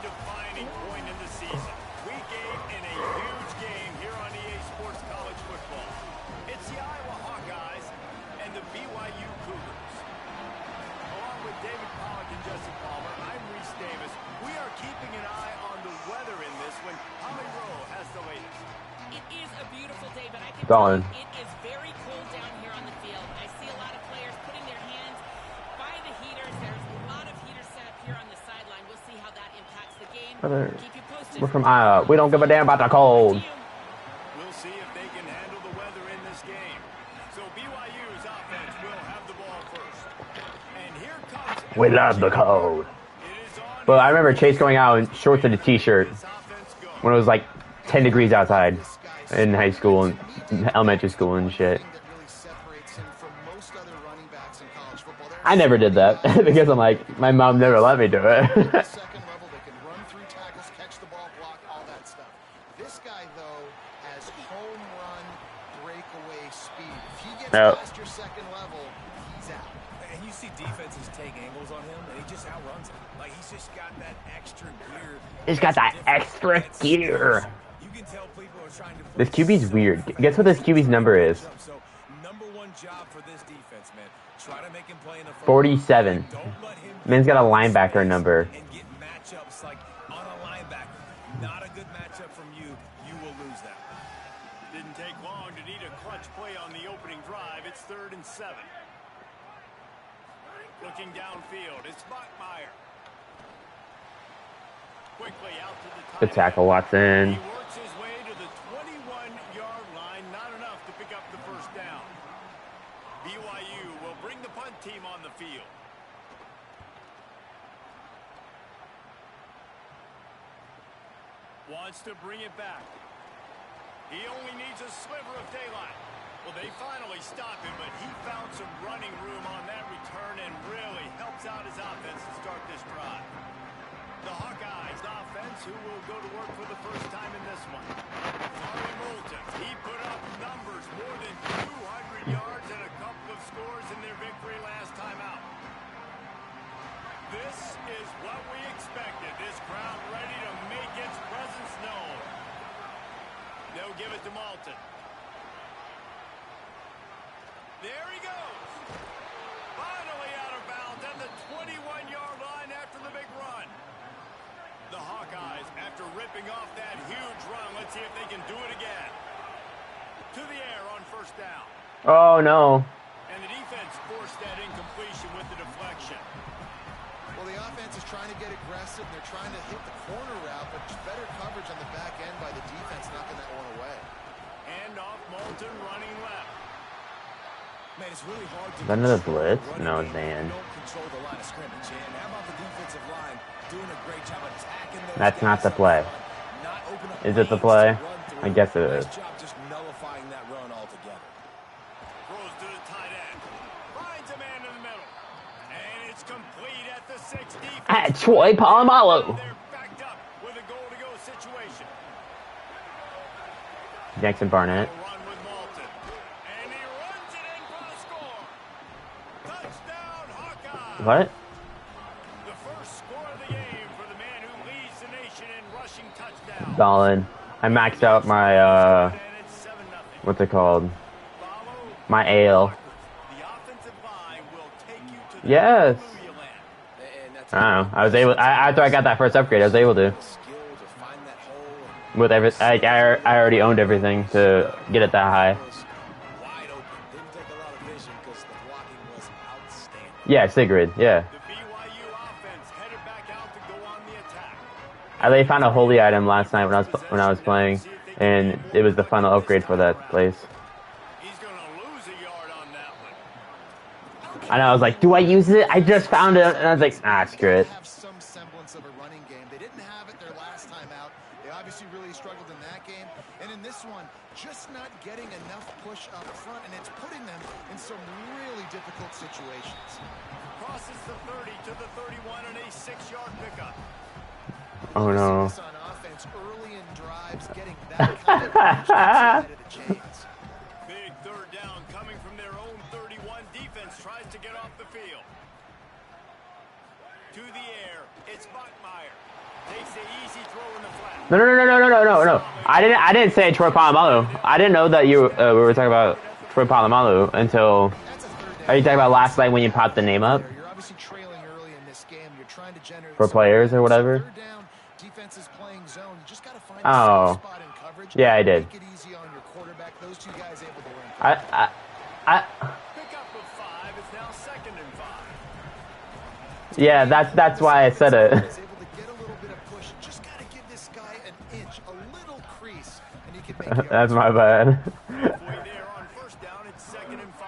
defining point in the season. Week 8 in a huge game here on EA Sports College Football. It's the Iowa Hawkeyes and the BYU Cougars. Along with David Pollack and Jesse Palmer, I'm Reese Davis. We are keeping an eye on the weather in this one. Holly Rowe has the latest. It is a beautiful day, but I can tell you it is very cold down here on the field. I see a lot of players putting their hands by the heaters. There's a lot of heaters set up here on the sideline. We'll see how that impacts the game. Keep you posted. We're from Iowa. We don't give a damn about the cold. We'll see if they can handle the weather in this game. So BYU's offense will have the ball first. And here comes... We love the cold. Well, I remember Chase going out in shorts and a t-shirt when it was like 10 degrees outside in high school and elementary school and shit. I never did that because I'm like, my mom never let me do it. No. And you see defenses take angles on him, and he just outruns them. Like, he's just got that extra gear. He's got that extra gear. You can tell people are trying to... This QB's weird. Guess what this QB's number is? So, number one job for this defense, man. Try to make him play in the 47. Man's got a linebacker number. And get matchups like on a linebacker. Not a good matchup from you. You will lose that. Didn't take long to need a clutch play on the opening drive. It's 3rd and 7. Looking downfield, it's Bachmeier. Quickly out to the Good tackle, Watson. He works his way to the 21-yard line. Not enough to pick up the first down. BYU will bring the punt team on the field. Wants to bring it back. He only needs a sliver of daylight. Well, they finally stopped him, but he found some running room on that return and really helps out his offense to start this drive. The Hawkeyes offense, who will go to work for the first time in this one. Farley Moulton, he put up numbers, more than 200 yards and a couple of scores in their victory last time out. This is what we expected. This crowd ready to make its presence known. They'll give it to Moulton. There he goes. Finally out of bounds at the 21-yard line after the big run. The Hawkeyes, after ripping off that huge run, let's see if they can do it again. To the air on first down. Oh, no. And the defense forced that incompletion with the deflection. Well, the offense is trying to get aggressive. They're trying to hit the corner route, but better coverage on the back end by the defense, knocking that one away. Hand off Moulton, running left. Man, it's really hard to... Is that another blitz? No, Dan. Don't control the line of scrimmage. And how about the defensive line doing a great job attacking those... That's not the play. Is it the play? I guess it is. Nice job just nullifying that run altogether. Throws to the tight end. Finds a man in the middle. And it's complete at the 60. At Troy Polamalu. They're backed up with a goal-to-go situation. Jackson Barnett. Run with Moulton. And he runs it in for the score. Touchdown, Hawkeyes. What? The first score of the game for the man who leads the nation in rushing touchdowns. Solid. I maxed out my, And it's 7-0. what's it called? Follow. My ale. The offensive line will take you to the Yes. Hallelujah land. And that's I don't know. I was able. After I got that first upgrade, I was able to. skill to find that hole. With every, I already owned everything to get it that high. Wide open. Didn't take a lot of vision because the blocking was outstanding. Yeah, Sigrid. Yeah. The BYU offense headed back out to go on the attack. I found a holy item last night when I was playing, and it was the final upgrade for that place. He's going to lose a yard on that one. And I was like, do I use it? I just found it, and I was like, ah, screw it. Have some semblance of a running game. They didn't have it their last time out. They obviously really struggled in that game. And in this one, just not getting enough push up front, and it's putting them in some really difficult situations. Crosses the 30 to the 31 and a 6-yard pickup. Oh no. On offense early in drives, getting that kind of ahead of the chains. Big third down coming from their own 31. Defense tries to get off the field. To To the air, it's Bachmeier. Takes the easy throw in the flat. No. I didn't say Troy Polamalu. I didn't know that we were talking about Troy Polamalu until. Are you talking about last night when you popped the name up? You're obviously trailing early in this game. You're trying to generate for players or whatever. Third down, defense is playing zone. You just got to find a safe spot in coverage. Yeah, I did. Make it easy on your quarterback. Those two guys able to link. Pick up of 5 is now 2nd and 5. Yeah, that's why I said it. Able to get a little bit of push. Just got to give this guy an inch, a little crease, and he can make That's my bad. Halfway there on 1st down, it's 2nd and 5.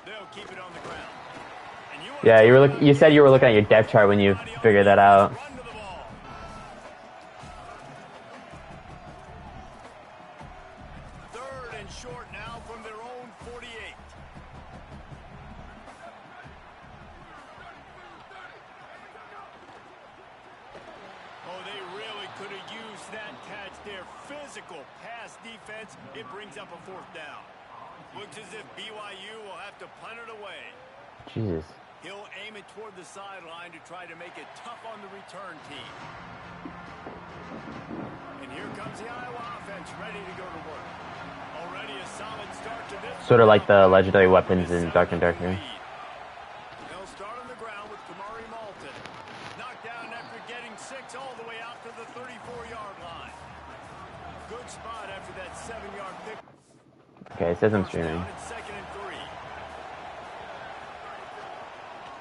They'll keep it on the ground. And Yeah, you said you were looking at your depth chart when you figured that out. Run to the ball. 3rd and short now from their own 48. Oh, they really could have used that catch there. Physical pass defense. It brings up a 4th down. Looks as if BYU will have to punt it away. Jesus. He'll aim it toward the sideline to try to make it tough on the return team. And here comes the Iowa offense ready to go to work. Already a solid start to this. Sort of like the legendary weapons in Dark and Darker. They'll start on the ground with Kamari Malton. Knocked down after getting 6 all the way out to the 34-yard line. Good spot after that 7-yard pick. Okay, it says I'm streaming. It's 2nd and 3.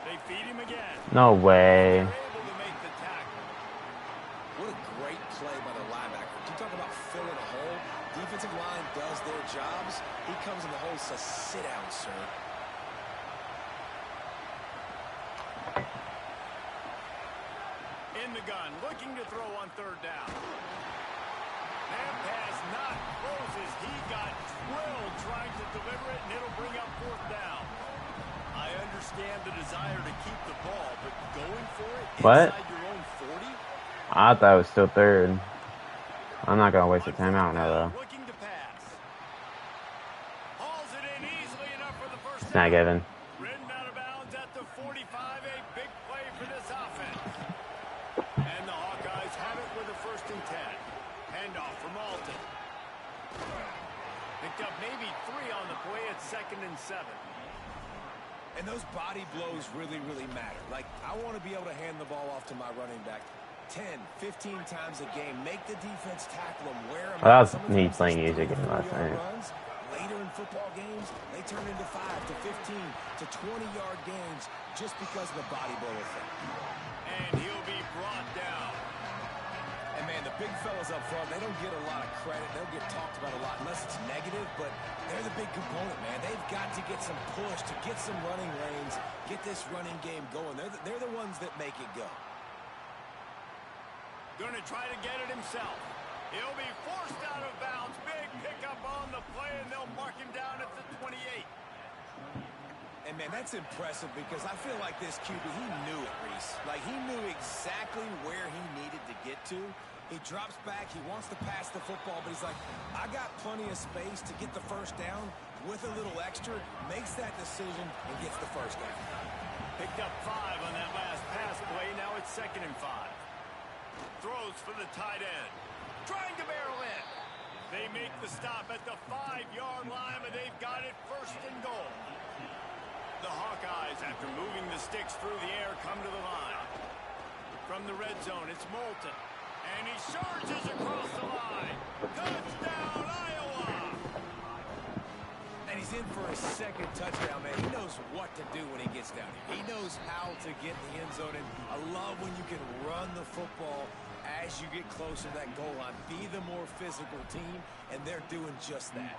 They feed him again. No way. They're able to make the tackle. What a great play by the linebacker. You talk about filling a hole. Defensive line does their jobs. He comes in the hole, says, sit down, sir. In the gun, looking to throw on 3rd down. And pass not closes. He got drilled trying to deliver it, and it'll bring up 4th down. I understand the desire to keep the ball, but going for it inside your own 40? I thought it was still 3rd. I'm not gonna waste the time out now though. Looking to pass. Hauls it in easily enough for the 1st Snag down. Evan. Ridden out of bounds at the 45, a big play for this offense. And the Hawkeyes have it with a 1st and 10. Handoff for Malton. Picked up maybe 3 on the play at 2nd and 7. And those body blows really, really matter. Like, I want to be able to hand the ball off to my running back 10, 15 times a game. Make the defense tackle him. Wear him That out. was me playing music in last night. Runs. Later in football games, they turn into 5 to 15 to 20-yard games just because of the body blow effect. And he'll be brought down. And, man, the big fellas up front, they don't get a lot of credit. They'll get talked about a lot unless it's negative, but they're the big component, man. They've got to get some push, to get some running lanes, get this running game going. They're the ones that make it go. Going to try to get it himself. He'll be forced out of bounds. Big pickup on the play, and they'll mark him down at the 28. And, man, that's impressive because I feel like this QB, he knew it, Reese. Like, he knew exactly where he needed to get to. He drops back. He wants to pass the football, but he's like, I got plenty of space to get the 1st down with a little extra, makes that decision, and gets the 1st down. Picked up 5 on that last pass play. Now it's 2nd and 5. Throws for the tight end. Trying to barrel in. They make the stop at the 5-yard line, but they've got it 1st and goal. The Hawkeyes, after moving the sticks through the air, come to the line. From the red zone, it's Malton. And he surges across the line. Touchdown, Iowa! And he's in for his 2nd touchdown, man. He knows what to do when he gets down here. He knows how to get in the end zone. And I love when you can run the football as you get closer to that goal line. Be the more physical team, and they're doing just that.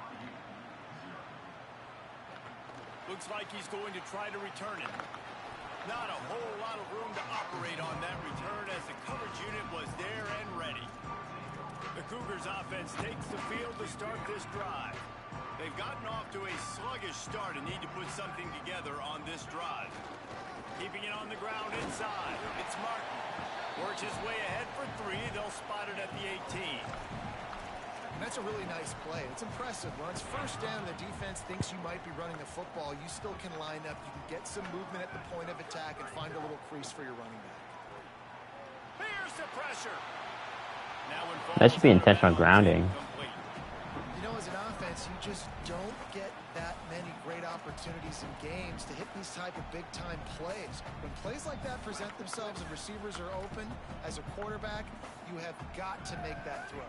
Looks like he's going to try to return it. Not a whole lot of room to operate on that return as the coverage unit was there and ready. The Cougars offense takes the field to start this drive. They've gotten off to a sluggish start and need to put something together on this drive. Keeping it on the ground inside. It's Martin. Works his way ahead for 3. They'll spot it at the 18. And that's a really nice play. It's impressive. When it's first down and the defense thinks you might be running the football, you still can line up. You can get some movement at the point of attack and find a little crease for your running back. Here's the pressure. That should be intentional grounding. You know, as an offense, you just don't get that many great opportunities in games to hit these type of big-time plays. When plays like that present themselves and receivers are open, as a quarterback, you have got to make that throw.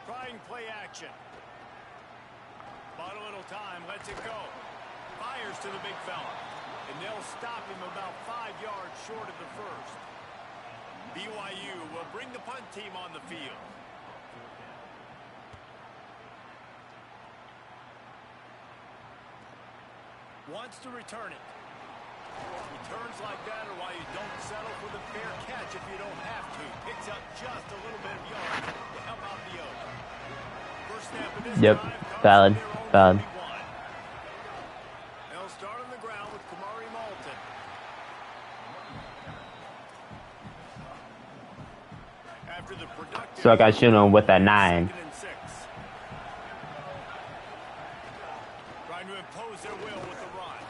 Trying play action. Bought a little time, lets it go. Fires to the big fella. And they'll stop him about 5 yards short of the first. BYU will bring the punt team on the field. Wants to return it. Returns like that are why you don't settle for the fair catch if you don't have to. Picks up just a little bit of yards to help out the O. First snap of this Yep, drive valid, valid. They'll start on the ground with Kamari Malton. After the productive So I got shoot him with that 9. second and 6. Trying to impose their will with the run.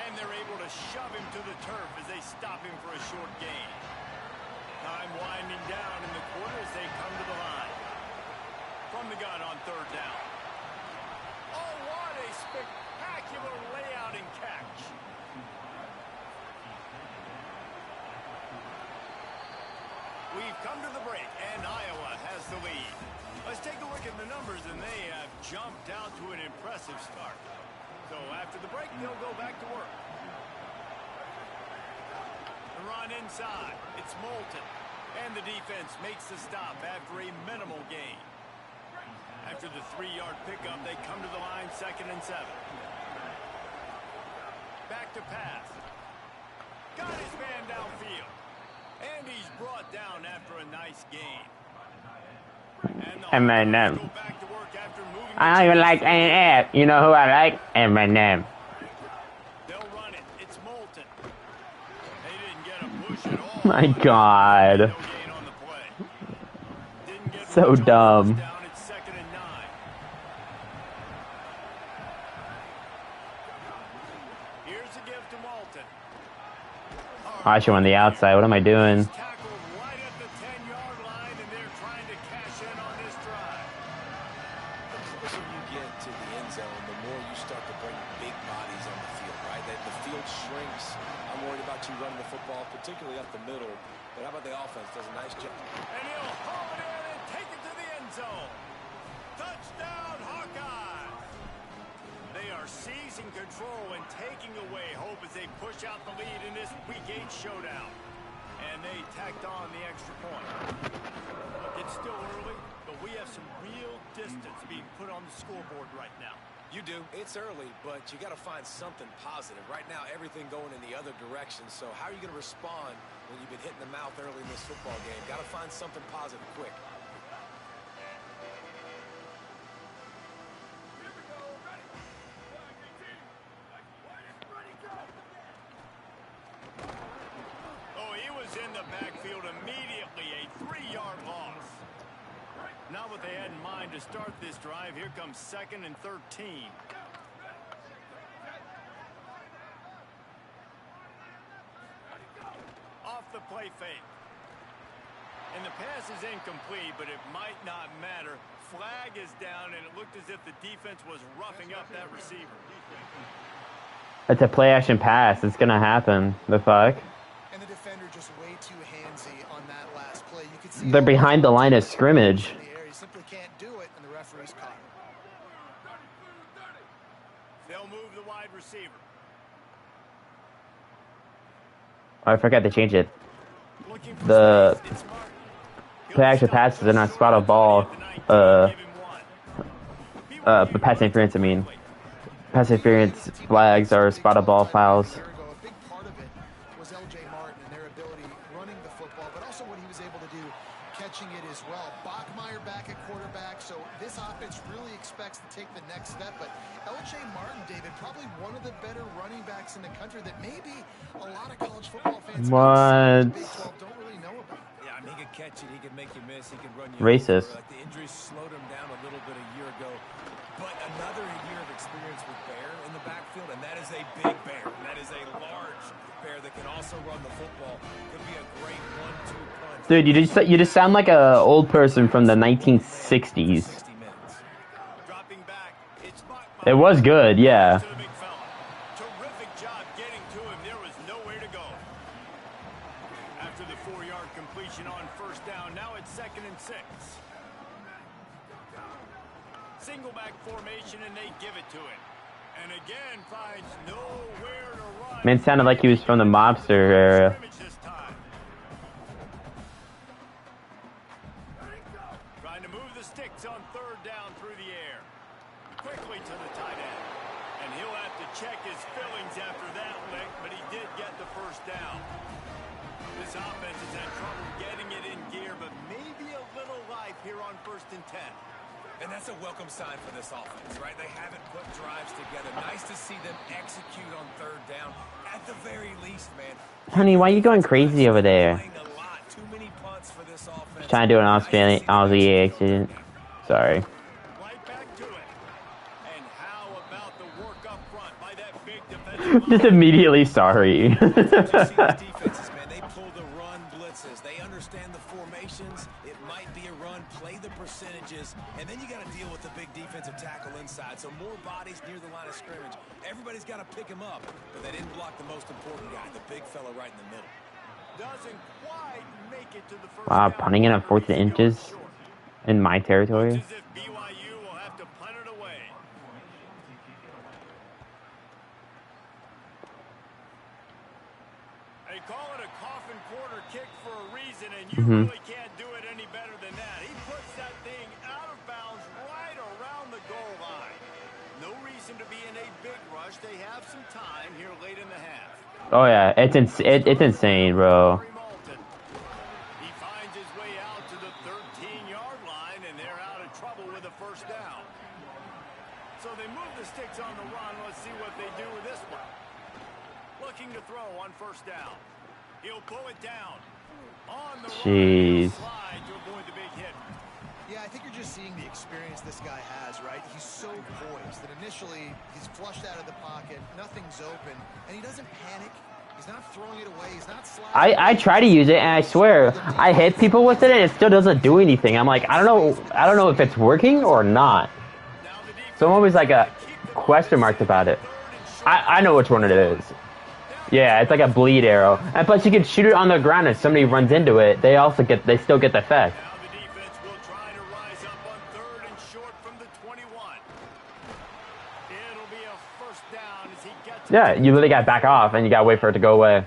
And they're able to shove him to the turf as they stop him for a short gain. Time winding down in the quarter as they come to the line. From the gun on third down. Oh, what a spectacular layout and catch. We've come to the break, and Iowa has the lead. Let's take a look at the numbers, and they have jumped out to an impressive start. So after the break, they'll go back to work. The run inside. It's Moulton. And the defense makes the stop after a minimal gain. After the 3-yard pickup, they come to the line, 2nd and 7. Back to pass. Got his man downfield. And he's brought down after a nice gain. And Eminem. go back to work after moving. I don't even like A&F. You know who I like? Eminem. They'll run it. It's Moulton. They didn't get a push at all. My God. No gain on the play. Didn't get So much on the dumb. first down. It's 2nd and 9. Here's the give to Moulton. I should on the outside. What am I doing? Tackled right at the 10-yard line, and they're trying to cash in on this drive. The closer you get to the end zone, the more you start to bring big bodies on the field, right? The field shrinks. I'm worried about you running the football, particularly up the middle. But how about the offense? Does a nice job. And he'll haul it in and take it to the end zone. Touchdown, Hawkeyes! They are seizing control and taking away hope as they push out the lead in this Week 8 showdown. And they tacked on the extra point. Look, it's still early, but we have some real distance being put on the scoreboard right now. You do. It's early, but you got to find something positive. Right now, everything going in the other direction. So how are you going to respond when you've been hit in the mouth early in this football game? Got to find something positive quick. Oh, he was in the backfield immediately. A 3-yard loss. Not what they had in mind to start this drive. Here comes 2nd and 13. Off the play fake. And the pass is incomplete, but it might not matter. Flag is down, and it looked as if the defense was roughing up that receiver. It's a play action pass. It's gonna happen. The fuck? And the defender just way too handsy on that last play. You could see They're behind the line of scrimmage. in the air. He simply can't do it, and the referee's caught him. They'll move the wide receiver. Oh, I forgot to change it. Looking for The space. It's Martin. play action passes are not spot of ball. But pass interference, I mean. Pass interference flags are spot of ball fouls. A big part of it was L.J. Martin and their ability running the football, but also what he was able to do catching it as well. Bachmeier back at quarterback, so this offense really expects to take the next step. But L.J. Martin, David, probably one of the better running backs in the country that maybe a lot of college football fans What? Big 12 don't really know about. Yeah, I mean, he could catch it, he could make you miss, he could run you Racist. over. Like the injuries slowed him down a little bit a year ago. But another year of experience with Bear in the backfield, and that is a big Bear. And that is a large Bear that can also run the football. Could be a great 1-2 punch. Dude, you just sound like a old person from the 1960s. Dropping back. It's It was good, yeah. to the big fella. Terrific job getting to him. There was nowhere to go. After the 4-yard completion on first down, now it's 2nd and 6. Single back formation, and they give it to him. And again, finds nowhere to run. Man, sounded like he was from the mobster era. This time. Trying to move the sticks on 3rd down through the air. Quickly to the tight end. And he'll have to check his fillings after that lick, but he did get the first down. This offense has had trouble getting it in gear, but maybe a little life here on 1st and 10. And that's a welcome sign for this offense, right? They haven't put drives together. Nice to see them execute on 3rd down. At the very least, man. Honey, why are you going crazy over there? Playing a lot. Too many punts for this offense. Trying to do an Aussie accent. Sorry. Right back to it. And how about the work up front by that big defensive Just immediately sorry. Defenses, man, they pull the run blitzes. They understand the formations. It might be a run. Play the percentages, and then you got to deal with the big defensive tackle inside. So more bodies near the line of scrimmage. Everybody's got to pick him up, but they didn't block the most important guy, the big fella right in the middle. doesn't quite make it to the first Wow, down. punting it on 4th inches in my territory. Looks as if BYU will have to punt it away. They call it a coffin quarter kick for a reason, and you really can't do it any better than that. He puts that thing out of bounds right around the goal line. No reason to be in a big rush. They have some time here late in the half. Oh yeah, it's insane, bro. Malton. He finds his way out to the 13-yard line, and they're out of trouble with a first down. So they move the sticks on the run. Let's see what they do with this one. Looking to throw on first down. He'll pull it down. On the Jeez. slide to avoid the big hit. Yeah, I think you're just seeing the experience this guy has, right? He's so poised that initially he's flushed out of the pocket, nothing's open, and he doesn't panic. He's not throwing it away. He's not sliding. I try to use it, and I swear I hit people with it, and it still doesn't do anything. I'm like, I don't know if it's working or not. So I'm always like a question mark about it. I know which one it is. Yeah, it's like a bleed arrow, and plus you can shoot it on the ground, and somebody runs into it. They still get the effect. Now the defense will try to rise up on 3rd and short from the 21. It'll be a first down as he gets it. Yeah, you really got to back off, and you got to wait for it to go away.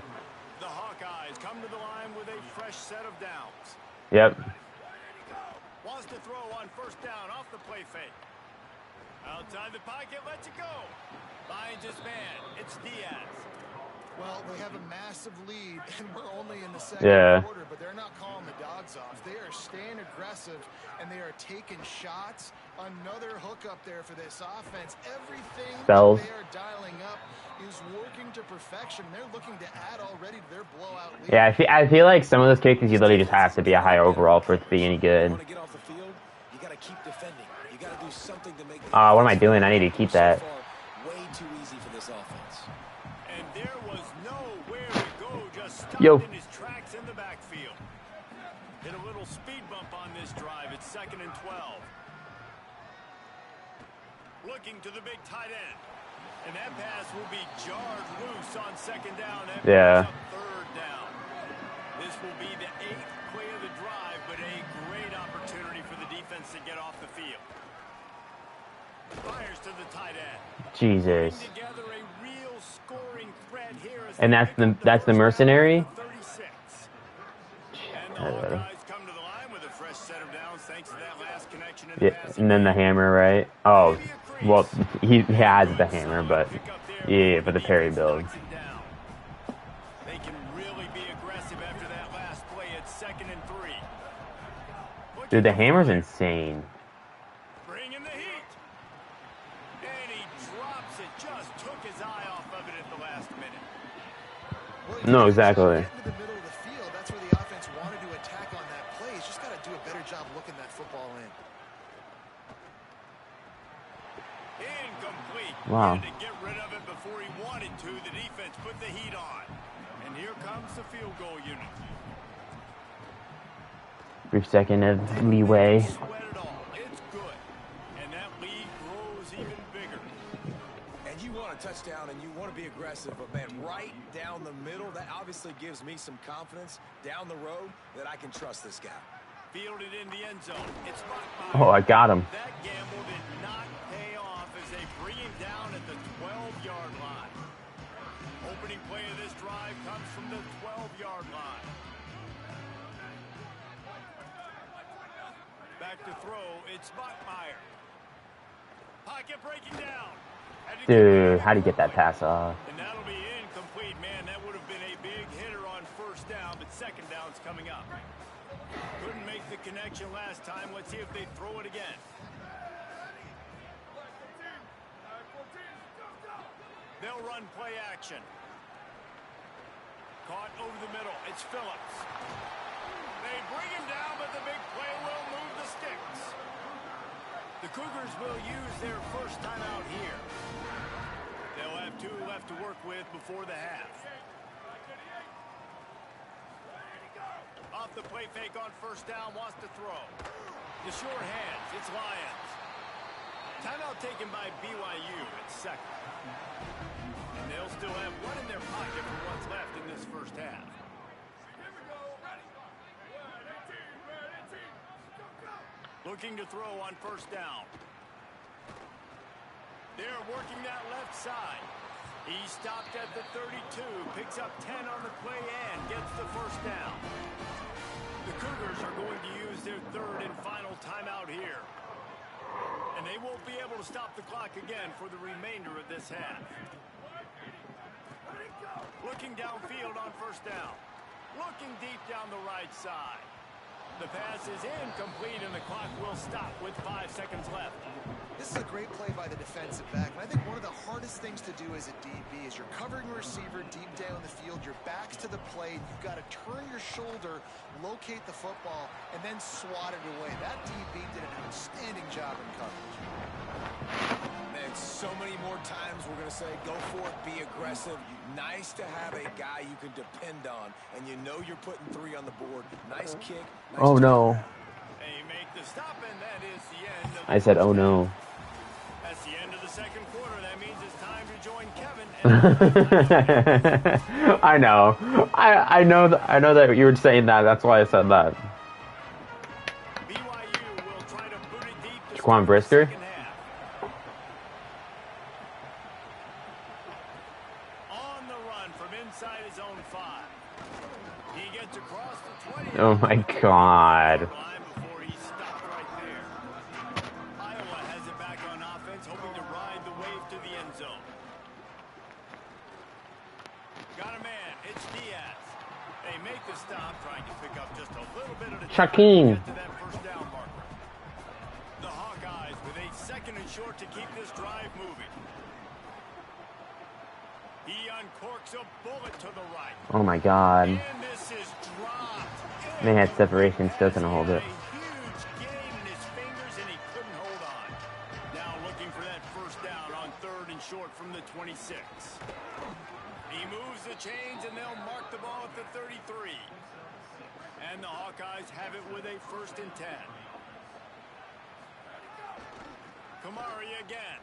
The Hawkeyes come to the line with a fresh set of downs. Yep. Wants to throw on first down off the play fake. Outside the pocket, lets it go. Finds his man. It's Diaz. Well, they have a massive lead, and we're only in the second quarter, but they're not calling the dogs off. They are staying aggressive, and they are taking shots. Another hookup there for this offense. Everything Spells. they are dialing up is working to perfection. They're looking to add already to their blowout lead. Yeah, I feel like some of those cases you literally just have to be a high overall for it to be any good. Want to get off the field? You got to keep defending. You got to do something to make. What am I doing? I need to keep that. Way too easy for this offense. And there was nowhere to go, just stopped Yo. in his tracks in the backfield. Hit a little speed bump on this drive. It's 2nd and 12. Looking to the big tight end. And that pass will be jarred loose on 2nd down. That Yeah. brings up 3rd down. This will be the 8th play of the drive, but a great opportunity for the defense to get off the field. Fires to the tight end. Jesus. Together a real scoring threat here as And they that's the pick up mercenary? 36. And the Hawkeyes come to the line with a fresh set of downs thanks to that last connection in the Yeah, passing and then the game. hammer, right? Oh, well, he has the hammer, but yeah, for the parry build. They can really be aggressive after that last play. It's 2nd and 3. Dude, the hammer's insane. Bring in the heat. And he drops it. Just took his eye off of it at the last minute. No, exactly. Get into the middle of the field. That's where the offense wanted to attack on that put the heat on. And here comes the field goal unit. Brief second of leeway. Sweat it all. It's good. And that lead grows even bigger. And you want a touchdown and you want to be aggressive, but man, right down the middle, that obviously gives me some confidence down the road that I can trust this guy. Fielded in the end zone. It's Oh, I got him. That gamble did not pay off as they bring him down at the 12-yard line. Opening play of this drive comes from the 12-yard line. Back to throw, it's Bachmeier. Pocket breaking down. Dude, how'd he get that pass off? And that'll be incomplete, man. That would have been a big hitter on first down, but second down's coming up. Couldn't make the connection last time. Let's see if they throw it again. They'll run play action. Caught over the middle. It's Phillips. They bring him down, but the big play will move the sticks. The Cougars will use their first time out here. They'll have 2 left to work with before the half. Off the play fake on first down, wants to throw. The short hands, it's Lions. Timeout taken by BYU at second. And they'll still have 1 in their pocket for what's left in this first half. Looking to throw on first down. They're working that left side. He stopped at the 32, picks up 10 on the play and gets the first down. The Cougars are going to use their 3rd and final timeout here. And they won't be able to stop the clock again for the remainder of this half. Looking downfield on first down. Looking deep down the right side. The pass is incomplete and the clock will stop with 5 seconds left. This is a great play by the defensive back, and I think one of the hardest things to do as a DB is you're covering a receiver deep down the field, your back's to the plate, you've got to turn your shoulder, locate the football, and then swat it away. That DB did an outstanding job in coverage. Man, so many more times we're going to say, go for it, be aggressive. Nice to have a guy you can depend on, and you know you're putting 3 on the board. Nice kick. Nice Oh, no. They make the stop, and that is the end of I said, oh, no. That's the end of the second quarter. That means it's time to join Kevin. I know. I know that you were saying that. That's why I said that. BYU will try to boot it deep to Jaquan Brisker? second half. On the run from inside his own 5. He gets across the 20. Oh my God. Line before he stopped right there. Iowa has it back on offense, hoping to ride the wave to the end zone. Got a man. It's Diaz. They make the stop, trying to pick up just a little bit of the time Shaquem. to get to that first down marker. The Hawkeyes with a 2nd and short to keep this drive moving. He uncorks a bullet to the right. Oh my God. And this is dropped. They had separation, still couldn't hold it. A huge gain in his fingers, and he couldn't hold on. Now looking for that first down on 3rd and short from the 26. He moves the chains, and they'll mark the ball at the 33. And the Hawkeyes have it with a 1st and 10. Kamari again.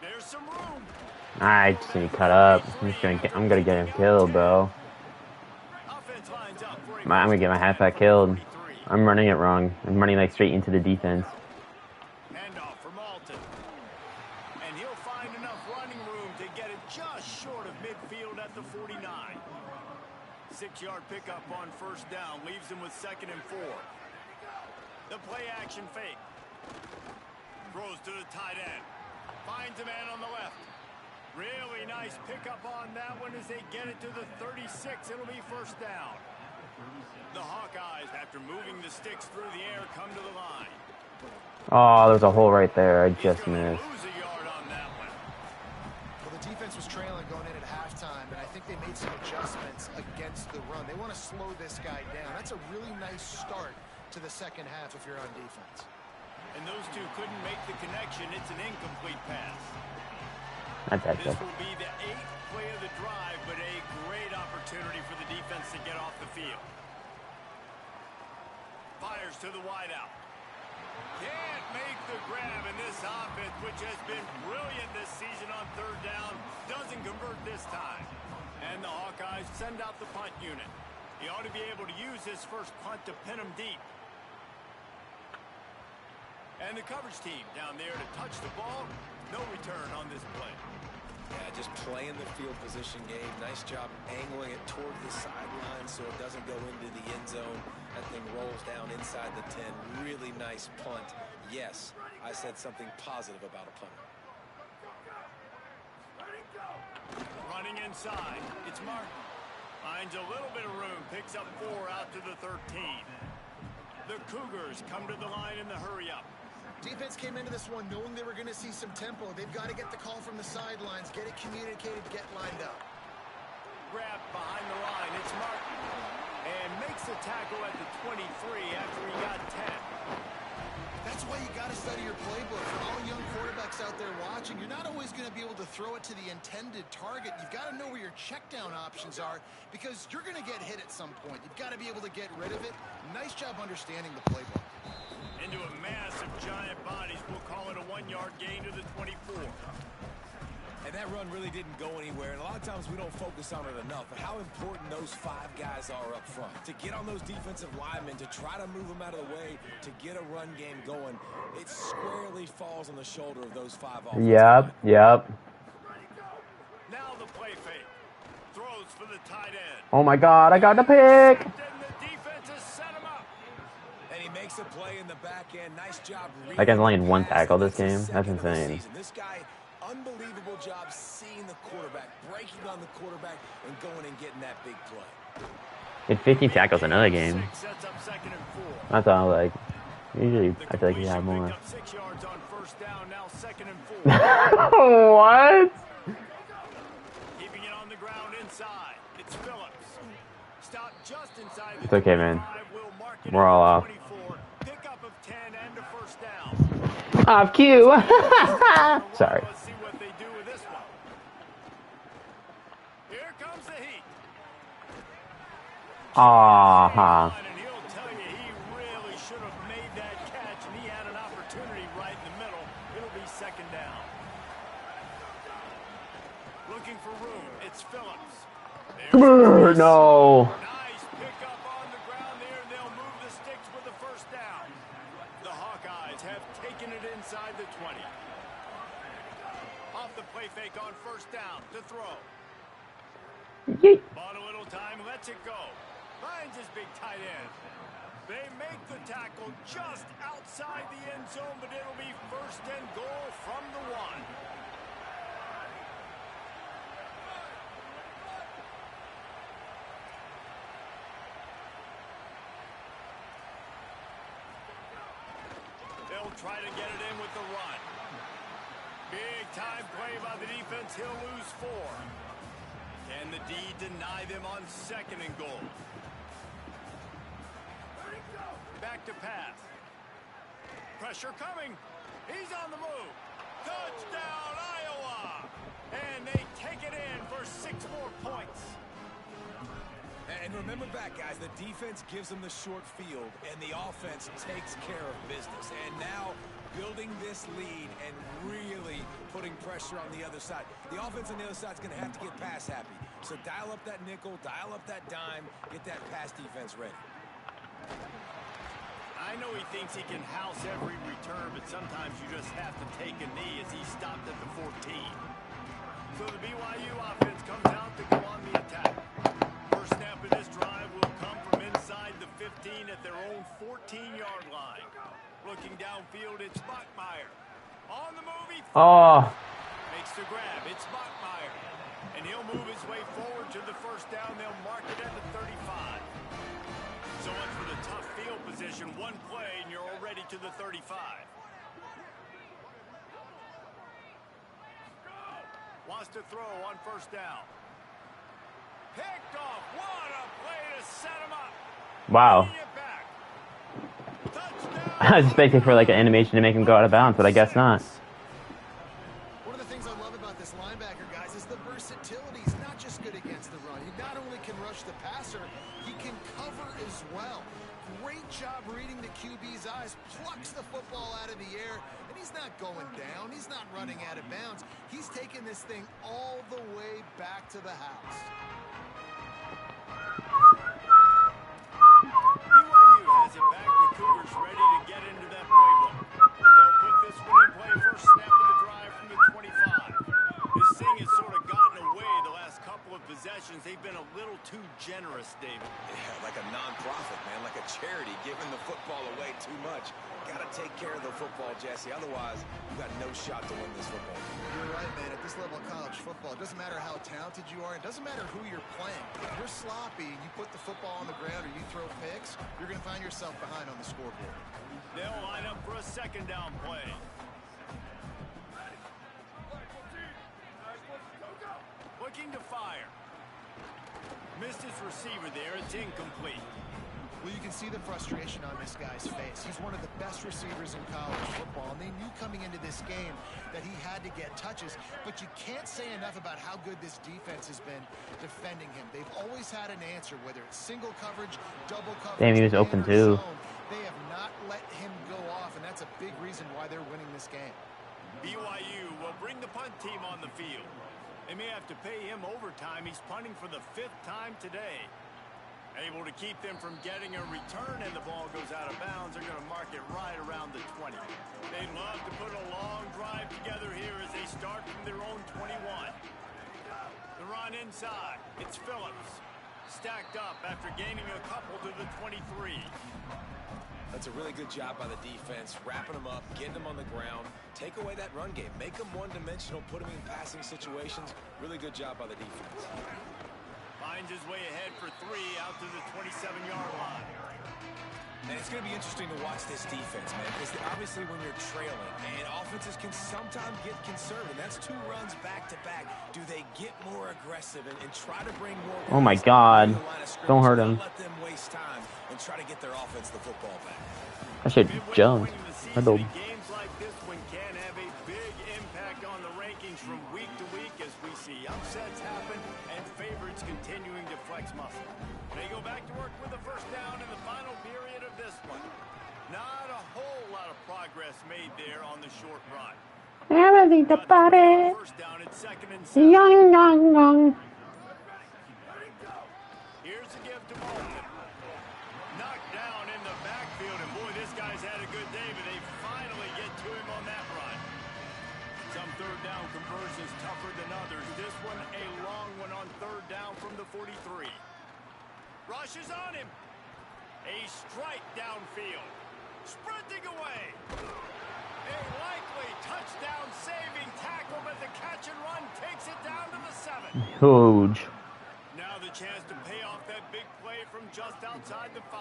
There's some room. I just need to cut up. I'm gonna get him killed, bro. Offense lines up for a I'm gonna get my halfback killed. I'm running it wrong. I'm running like straight into the defense. handoff from Alton. And he'll find enough running room to get it just short of midfield at the 49. 6-yard pickup on first down leaves him with 2nd and 4. The play action fake. Throws to the tight end. Finds a man on the left. Really nice pickup on that one as they get it to the 36. It'll be first down. The Hawkeyes, after moving the sticks through the air, come to the line. Oh, there's a hole right there. I just He's gonna missed. lose a yard on that one. Well, the defense was trailing going in at halftime, and I think they made some adjustments against the run. They want to slow this guy down. That's a really nice start to the second half if you're on defense. And those two couldn't make the connection. It's an incomplete pass. That's This excellent. will be the 8th play of the drive, but a great opportunity for the defense to get off the field. Fires to the wideout. Can't make the grab, and this offense, which has been brilliant this season on third down, doesn't convert this time. And the Hawkeyes send out the punt unit. He ought to be able to use his first punt to pin him deep. And the coverage team down there to touch the ball. No return on this play. Yeah, just playing the field position game. Nice job angling it toward the sideline so it doesn't go into the end zone. That thing rolls down inside the 10. Really nice punt. Yes, I said something positive about a punter. Running inside. It's Martin. Finds a little bit of room. Picks up 4 out to the 13. The Cougars come to the line in the hurry-up. Defense came into this one knowing they were going to see some tempo. They've got to get the call from the sidelines, get it communicated, get lined up. Grab behind the line. It's Martin. And makes the tackle at the 23 after he got 10. That's why you got to study your playbook. For all young quarterbacks out there watching, you're not always going to be able to throw it to the intended target. You've got to know where your check down options are because you're going to get hit at some point. You've got to be able to get rid of it. Nice job understanding the playbook. Into a massive giant bodies. We'll call it a 1-yard gain to the 24. And that run really didn't go anywhere. And a lot of times we don't focus on it enough. But how important those 5 guys are up front. To get on those defensive linemen, to try to move them out of the way, to get a run game going, it squarely falls on the shoulder of those 5 offensive Yep. Now the play fake. Throws for the tight end. Oh my God, I got the pick. And the defense has set him up. And he makes a play in the back end. Nice job. That guy's only in 1 tackle this game. That's insane. This guy, unbelievable job seeing the quarterback, breaking on the quarterback, and going and getting that big play. He had 15 tackles another game. Sets up 2nd and 4. That's all like. Usually, I feel like he had more. Picked up 6 yards on first down. Now 2nd and 4. What? Keeping it on the ground inside. It's Phillips. Stop just inside the It's okay, man. 25. We'll mark it We're at all the off. 24. Pickup of 10 and a first down. Off cue. Sorry. Let's see what they do with this one. Here comes the heat. Aww. And he'll tell you he really should have made that catch, and he had an opportunity right in the middle. It'll be 2nd down. Looking for room. It's Phillips. There's No. nice pickup on the ground there, and they'll move the sticks with the first down. The Hawkeyes have taken it inside the 20. Off the play fake on first down to throw. Yeet. Bought a little time, lets it go. Finds his big tight end. They make the tackle just outside the end zone, but it'll be 1st and goal from the 1. They'll try to get it in with the run. Big time play by the defense. He'll lose 4. Can the D deny them on 2nd and goal? Back to pass. Pressure coming. He's on the move. Touchdown, Iowa! And they take it in for 6 more points. And remember back, guys, the defense gives them the short field, and the offense takes care of business. And now building this lead and really putting pressure on the other side. The offense on the other side is going to have to get pass happy. So dial up that nickel, dial up that dime, get that pass defense ready. I know he thinks he can house every return, but sometimes you just have to take a knee as he stopped at the 14. So the BYU offense comes out to go on the attack. First snap of this drive will come from inside the 15 at their own 14-yard line. Looking downfield, it's Bachmeier. On the move, he makes the grab. It's Bachmeier. And he'll move his way forward to the first down. They'll mark it at the 35. So much for the tough field position. One play, and you're already to the 35. Wants to throw on first down. Picked off. What a play to set him up. Wow. Bringing it back. Touchdown. I was expecting for like an animation to make him go out of bounds, but I guess not. One of the things I love about this linebacker He not only can rush the passer, he can cover as well. Great job reading the QB's eyes, plucks the football out of the air, and he's not going down. He's not running out of bounds. He's taking this thing all the way back to the house. BYU has it back. The Cougars ready to get into that playbook. They'll put this one in play first snap of the drive from the 25. This thing has sort of gotten away the last couple of possessions. They've been a little too generous, David. Yeah, like a non-profit, man, like a charity, giving the football away too much. Got to take care of the football, Jesse. Otherwise, you got no shot to win this football. You're right, man. At this level of college football, it doesn't matter how talented you are. It doesn't matter who you're playing. If you're sloppy and you put the football on the ground or you throw picks, you're going to find yourself behind on the scoreboard. They'll line up for a second down play. Looking to fire. Missed his receiver there. It's incomplete. Well, you can see the frustration on this guy's face. He's one of the best receivers in college football, and they knew coming into this game that he had to get touches, but you can't say enough about how good this defense has been defending him. They've always had an answer, whether it's single coverage, double coverage. Damn, he was open too. They have not let him go off, and that's a big reason why they're winning this game. BYU will bring the punt team on the field. They may have to pay him overtime. He's punting for the 5th time today. Able to keep them from getting a return, and the ball goes out of bounds. They're going to mark it right around the 20. They'd love to put a long drive together here as they start from their own 21. The run inside. It's Phillips. Stacked up after gaining a couple to the 23. That's a really good job by the defense, wrapping them up, getting them on the ground. Take away that run game. Make them one-dimensional, put them in passing situations. Really good job by the defense. Finds his way ahead for 3 out to the 27-yard line. And it's going to be interesting to watch this defense, man, because obviously when you're trailing, and offenses can sometimes get conservative. That's 2 runs back-to-back. Do they get more aggressive and try to bring more... Oh, my God. Don't hurt him. Let them waste time and try to get their offense the football back. I should jump. Games like this one can have a big impact on the rankings from week to week as we see upsets happen and favorites continuing to flex muscle. They go back to work with a first down in the final period of this one. Not a whole lot of progress made there on the short run. Everything about it. First down at 2nd and 7. Young. Here's the give to Bolton. Knocked down in the backfield, and boy, this guy's had a good day, but they finally get to him on that run. Some third down conversions tougher than others. This one a long one on 3rd down from the 43. Rushes on him. A strike downfield. Sprinting away. A likely touchdown-saving tackle, but the catch and run takes it down to the 7. Huge. Now the chance to pay off that big play from just outside the 5.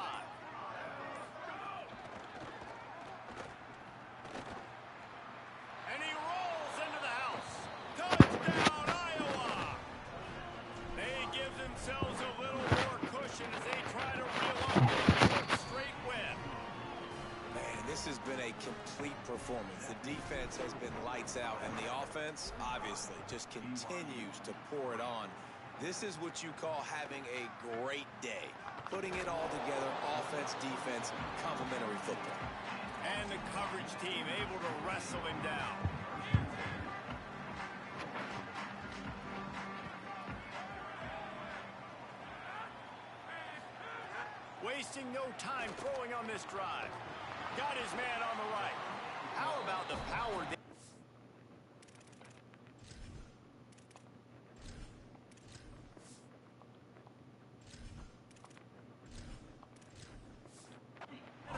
And he rolls into the house. Touchdown, Iowa! They give themselves a little more cushion as they try to reel off a straight win. Man, this has been a complete performance. The defense has been lights out, and the offense, obviously, just continues to pour it on. This is what you call having a great day. Putting it all together, offense, defense, complementary football. And the coverage team able to wrestle him down. Wasting no time throwing on this drive. Got his man on the right. How about the power?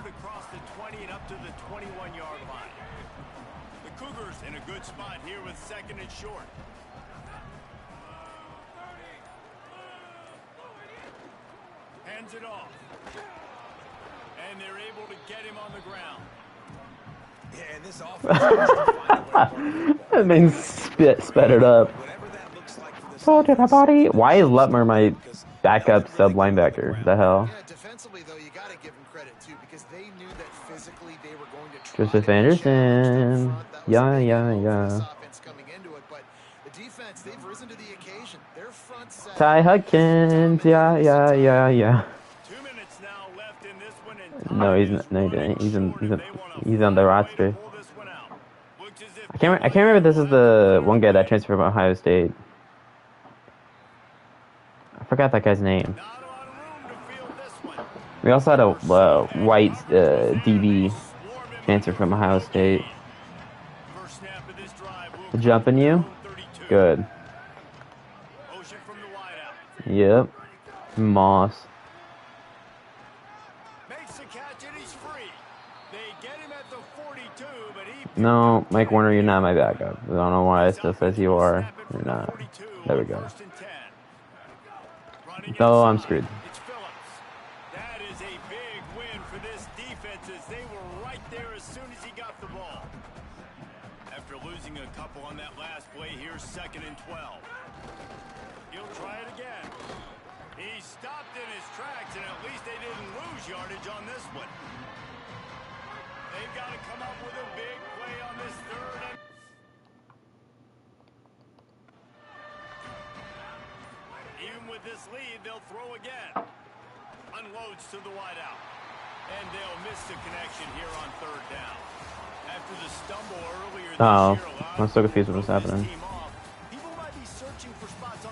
Across the 20 and up to the 21-yard line. The Cougars in a good spot here with 2nd and short. Hands it off. And they're able to get him on the ground. Yeah, and this offense That thing sped it up. Why is Lutmer my backup sub linebacker? The hell? Yeah, defensively, though, you got to give them credit, too, because they knew that physically they were going to try Joseph to Anderson. Yeah. Coming into it, but the defense, they've risen to the occasion. Their front 7 Ty Hudkins, yeah. 2 minutes now left in this one, and No, he's not, no, he didn't. He's on the roster. pull this one out. Looks as if I can't remember if this is the one guy that transferred from Ohio State. I forgot that guy's name. not a lot of room to field this one. We also had a white DB transfer from Ohio State. First snap of this drive will Jumping you? 32. Good. Motion from the wideout. Yep. Moss. Makes the catch and he's free. They get him at the 42, but he No, Mike Warner, you're not my backup. I don't know why it still says you are. Snap it You're from the not. 42 There we on go. 1st and 10. Running No, I'm inside. screwed. It's Phillips. That is a big win for this defense as they were right there as soon as he got the ball. After losing a couple on that last play, here's 2nd and 12. He'll try it again. He stopped in his tracks, and at least they didn't lose yardage on this one. They've got to come up with a big play on this 3rd and... Even with this lead, they'll throw again. Unloads to the wideout. And they'll miss the connection here on 3rd down. After the stumble earlier this Oh, year, a lot I'm of so confused with what's this happening. team